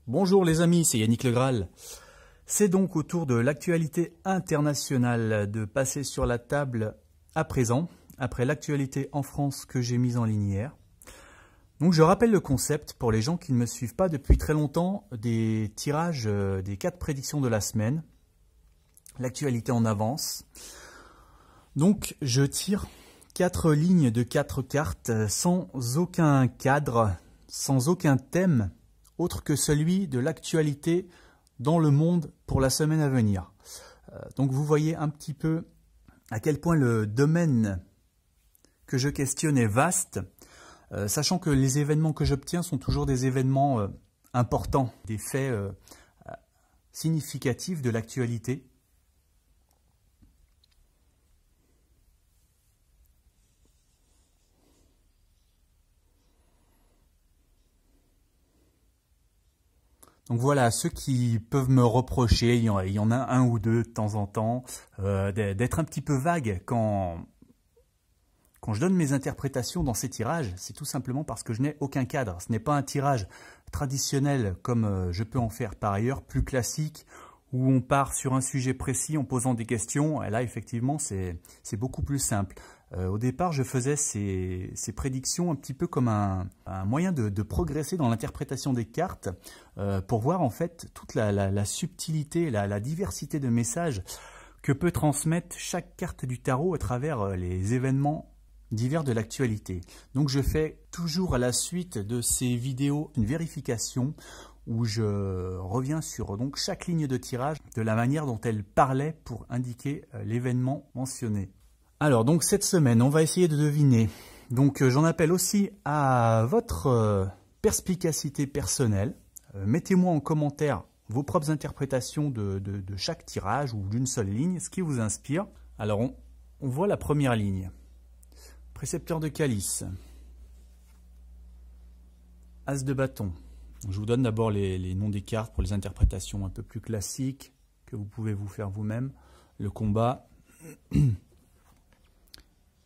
Bonjour les amis, c'est Yannick Le Graal. C'est donc au tour de l'actualité internationale de passer sur la table à présent, après l'actualité en France que j'ai mise en ligne hier. Donc je rappelle le concept pour les gens qui ne me suivent pas depuis très longtemps des tirages des 4 prédictions de la semaine. L'actualité en avance. Donc je tire 4 lignes de 4 cartes sans aucun cadre, sans aucun thème autre que celui de l'actualité dans le monde pour la semaine à venir. Donc vous voyez un petit peu à quel point le domaine que je questionne est vaste, sachant que les événements que j'obtiens sont toujours des événements importants, des faits significatifs de l'actualité. Donc voilà, ceux qui peuvent me reprocher, il y en a un ou deux de temps en temps, d'être un petit peu vague quand je donne mes interprétations dans ces tirages, c'est tout simplement parce que je n'ai aucun cadre. Ce n'est pas un tirage traditionnel comme je peux en faire par ailleurs, plus classique, où on part sur un sujet précis en posant des questions. Et là, effectivement, c'est beaucoup plus simple. Au départ, je faisais ces prédictions un petit peu comme un moyen de progresser dans l'interprétation des cartes pour voir en fait toute la subtilité, la diversité de messages que peut transmettre chaque carte du tarot à travers les événements divers de l'actualité. Donc je fais toujours à la suite de ces vidéos une vérification où je reviens sur donc chaque ligne de tirage de la manière dont elle parlait pour indiquer l'événement mentionné. Alors donc cette semaine, on va essayer de deviner. Donc j'en appelle aussi à votre perspicacité personnelle. Mettez-moi en commentaire vos propres interprétations de chaque tirage ou d'une seule ligne, ce qui vous inspire. Alors on voit la première ligne. Précepteur de calice. As de bâton. Je vous donne d'abord les noms des cartes pour les interprétations un peu plus classiques que vous pouvez vous faire vous-même. Le combat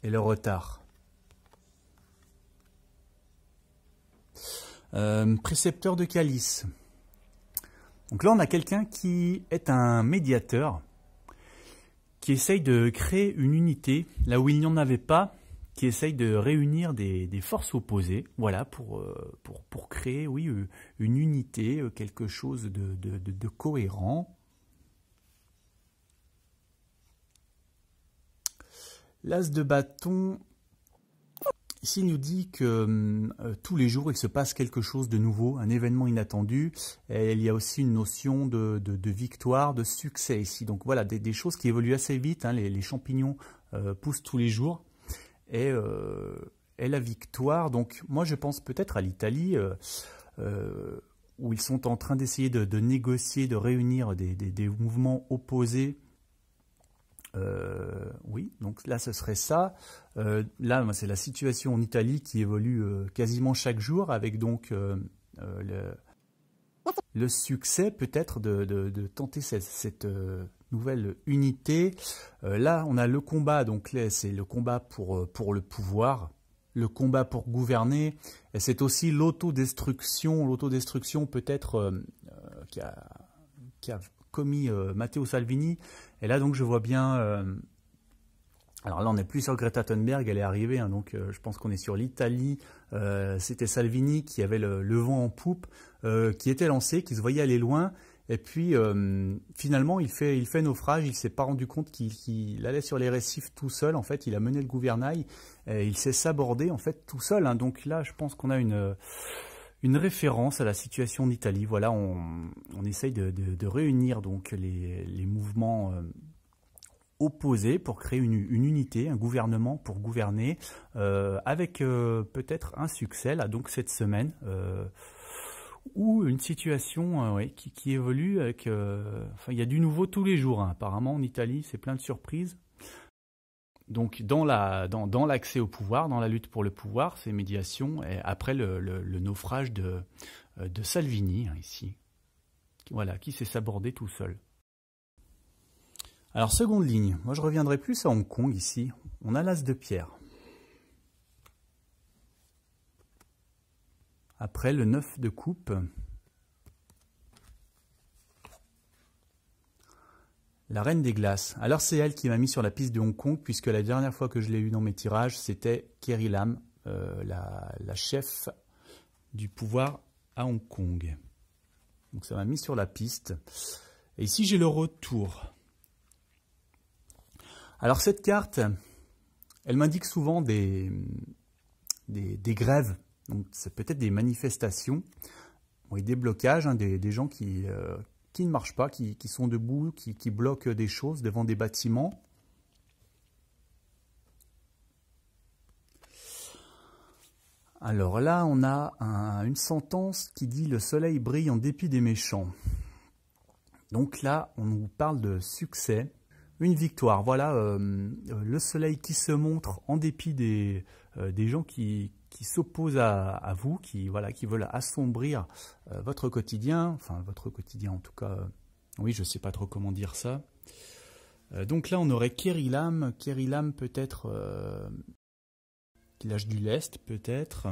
et le retard. Précepteur de calice. Donc là, on a quelqu'un qui est un médiateur qui essaye de créer une unité là où il n'y en avait pas, qui essaye de réunir des forces opposées, voilà, pour créer, oui, une unité, quelque chose de cohérent. L'as de bâton, ici, nous dit que tous les jours, il se passe quelque chose de nouveau, un événement inattendu. Et il y a aussi une notion de victoire, de succès ici. Donc voilà, des choses qui évoluent assez vite, hein, les champignons poussent tous les jours. Et la victoire, donc moi je pense peut-être à l'Italie, où ils sont en train d'essayer de négocier, de réunir des mouvements opposés. Oui, donc là ce serait ça. Là c'est la situation en Italie qui évolue quasiment chaque jour, avec donc le succès peut-être de tenter cette nouvelle unité. Là, on a le combat, donc c'est le combat pour le pouvoir, le combat pour gouverner, et c'est aussi l'autodestruction peut-être qui a commis Matteo Salvini. Et là, donc, je vois bien... alors là, on n'est plus sur Greta Thunberg, elle est arrivée, hein, donc je pense qu'on est sur l'Italie. C'était Salvini qui avait le vent en poupe, qui était lancé, qui se voyait aller loin. Et puis, finalement, il fait naufrage. Il ne s'est pas rendu compte qu'il allait sur les récifs tout seul. En fait, il a mené le gouvernail. Et il s'est sabordé, en fait, tout seul. Hein. Donc là, je pense qu'on a une référence à la situation d'Italie. Voilà, on essaye de réunir donc les mouvements opposés pour créer une unité, un gouvernement pour gouverner, avec peut-être un succès, là, donc cette semaine. Ou une situation ouais, qui évolue avec... enfin, il y a du nouveau tous les jours, hein. Apparemment, en Italie, c'est plein de surprises. Donc, dans l'accès au pouvoir, dans la lutte pour le pouvoir, ces médiations, et après le naufrage de Salvini, hein, ici, voilà, qui s'est sabordé tout seul. Alors, seconde ligne, moi je reviendrai plus à Hong Kong, ici. On a l'as de pierre. Après le 9 de coupe, La Reine des Glaces. Alors c'est elle qui m'a mis sur la piste de Hong Kong, puisque la dernière fois que je l'ai eu dans mes tirages, c'était Carrie Lam, la chef du pouvoir à Hong Kong. Donc ça m'a mis sur la piste. Et ici j'ai le retour. Alors cette carte, elle m'indique souvent des grèves, donc c'est peut-être des manifestations, oui, des blocages, hein, des gens qui ne marchent pas, qui sont debout, qui bloquent des choses devant des bâtiments. Alors là, on a une sentence qui dit « Le soleil brille en dépit des méchants ». Donc là, on nous parle de succès, une victoire. Voilà, le soleil qui se montre en dépit des gens qui s'opposent à vous, qui veulent assombrir votre quotidien, enfin votre quotidien en tout cas, oui, je ne sais pas trop comment dire ça. Donc là, on aurait Carrie Lam peut-être Village du Lest, peut-être.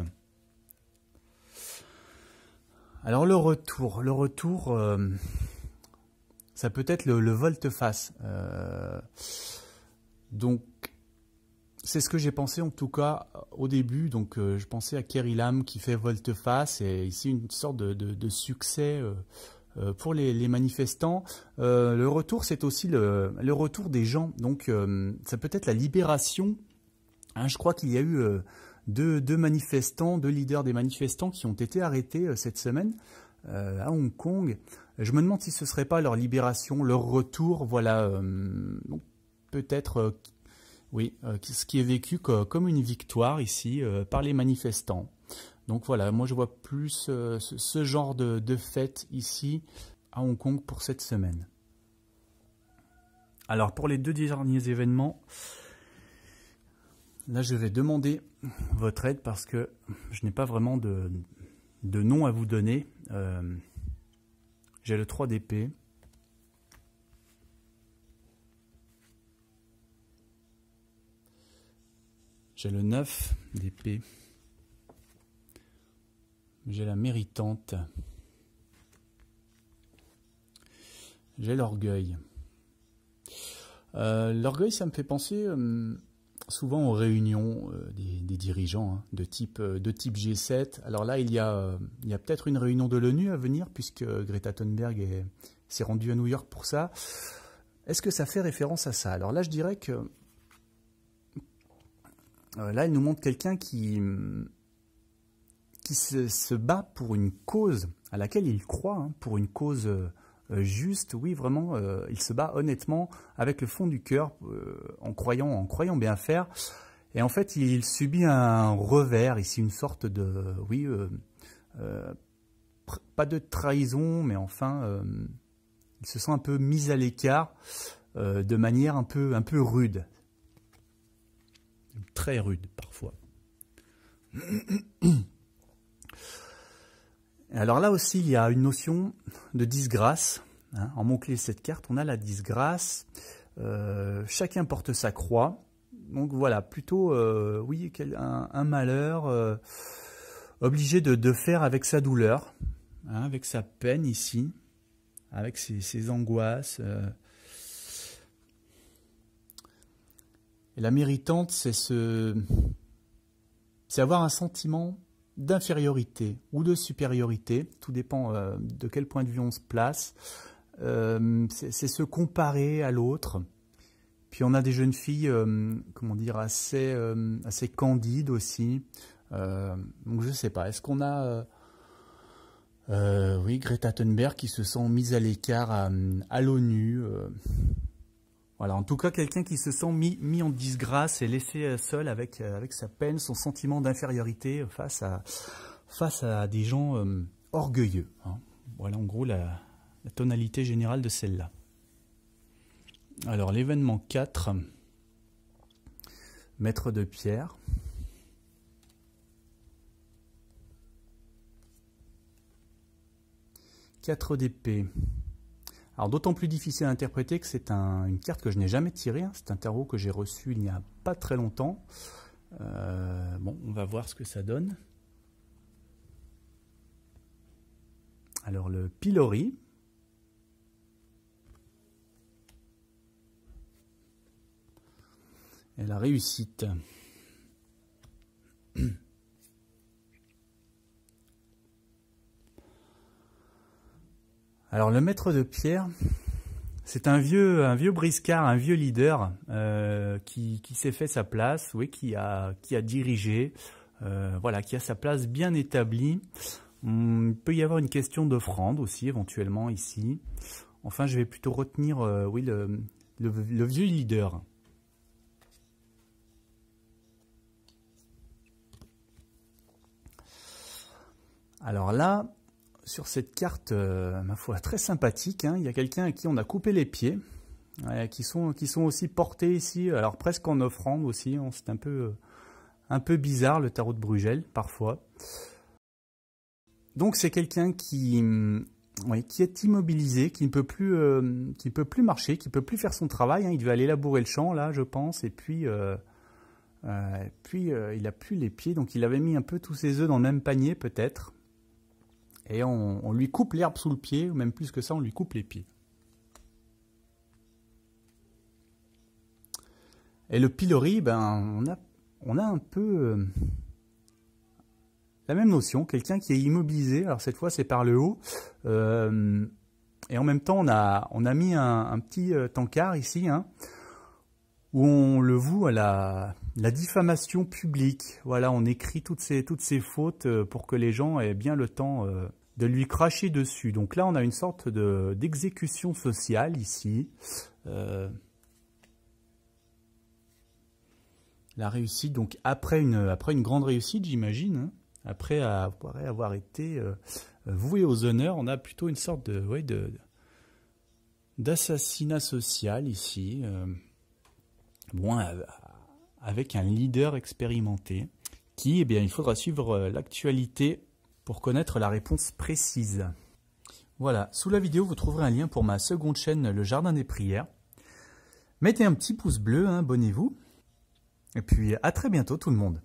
Alors le retour, ça peut être le volte-face. Donc, c'est ce que j'ai pensé en tout cas au début. Donc, je pensais à Carrie Lam qui fait volte-face et ici une sorte de succès pour les manifestants. Le retour, c'est aussi le retour des gens. Donc, ça peut être la libération. Hein, je crois qu'il y a eu deux manifestants, deux leaders des manifestants qui ont été arrêtés cette semaine à Hong Kong. Je me demande si ce ne serait pas leur libération, leur retour, voilà, peut-être, oui, ce qui est vécu comme une victoire ici par les manifestants. Donc voilà, moi je vois plus ce genre de fête ici à Hong Kong pour cette semaine. Alors pour les deux derniers événements, là je vais demander votre aide parce que je n'ai pas vraiment de nom à vous donner. J'ai le 3 d'épée. J'ai le 9 d'épée. J'ai la méritante. J'ai l'orgueil. L'orgueil, ça me fait penser souvent aux réunions des dirigeants hein, de type G7. Alors là, il y a peut-être une réunion de l'ONU à venir, puisque Greta Thunberg s'est rendue à New York pour ça. Est-ce que ça fait référence à ça? Alors là, je dirais que là, il nous montre quelqu'un qui se bat pour une cause à laquelle il croit, hein, pour une cause juste. Oui, vraiment, il se bat honnêtement avec le fond du cœur, en croyant bien faire. Et en fait, il subit un revers ici, une sorte de, oui, pas de trahison, mais enfin, il se sent un peu mis à l'écart de manière un peu rude. Très rude parfois. Alors là aussi, il y a une notion de disgrâce. Hein. En mot-clé de cette carte, on a la disgrâce. Chacun porte sa croix. Donc voilà, plutôt oui, un malheur obligé de faire avec sa douleur, hein, avec sa peine ici, avec ses angoisses. Et la méritante, c'est avoir un sentiment d'infériorité ou de supériorité, tout dépend de quel point de vue on se place. C'est se comparer à l'autre. Puis on a des jeunes filles, comment dire, assez candides aussi. Donc je ne sais pas, est-ce qu'on a, oui, Greta Thunberg qui se sent mise à l'écart à l'ONU. Voilà, en tout cas, quelqu'un qui se sent mis en disgrâce et laissé seul avec sa peine, son sentiment d'infériorité face à des gens orgueilleux. Hein. Voilà, en gros, la tonalité générale de celle-là. Alors, l'événement 4, maître de pierre. Quatre d'épée. Alors d'autant plus difficile à interpréter que c'est une carte que je n'ai jamais tirée. Hein. C'est un tarot que j'ai reçu il n'y a pas très longtemps. Bon, on va voir ce que ça donne. Alors le pilori. et la réussite. Alors le maître de pierre, c'est un vieux briscard, un vieux leader qui s'est fait sa place, oui, qui a dirigé, voilà, qui a sa place bien établie. Il peut y avoir une question d'offrande aussi éventuellement ici. Enfin, je vais plutôt retenir, oui, le vieux leader. Alors là, sur cette carte, ma foi, très sympathique, hein, il y a quelqu'un à qui on a coupé les pieds, qui sont aussi portés ici, alors presque en offrande aussi, hein, c'est un peu bizarre le tarot de Bruegel, parfois. Donc c'est quelqu'un qui est immobilisé, qui ne peut plus marcher, qui ne peut plus faire son travail, hein, il devait aller labourer le champ, là, je pense, et puis il n'a plus les pieds, donc il avait mis un peu tous ses œufs dans le même panier, peut-être. Et on lui coupe l'herbe sous le pied, ou même plus que ça, on lui coupe les pieds. Et le pilori, ben, on a un peu la même notion, quelqu'un qui est immobilisé, alors cette fois c'est par le haut, et en même temps on a mis un petit tankard ici, hein, où on le voue à la diffamation publique. Voilà, on écrit toutes ces fautes pour que les gens aient bien le temps de lui cracher dessus. Donc là, on a une sorte d'exécution sociale ici. La réussite, donc après une grande réussite, j'imagine, hein, après avoir été voué aux honneurs, on a plutôt une sorte d'assassinat social ici. Bon, avec un leader expérimenté qui, eh bien, il faudra suivre l'actualité pour connaître la réponse précise. Voilà, sous la vidéo, vous trouverez un lien pour ma seconde chaîne, Le Jardin des Prières. Mettez un petit pouce bleu, hein, abonnez-vous. Et puis, à très bientôt tout le monde.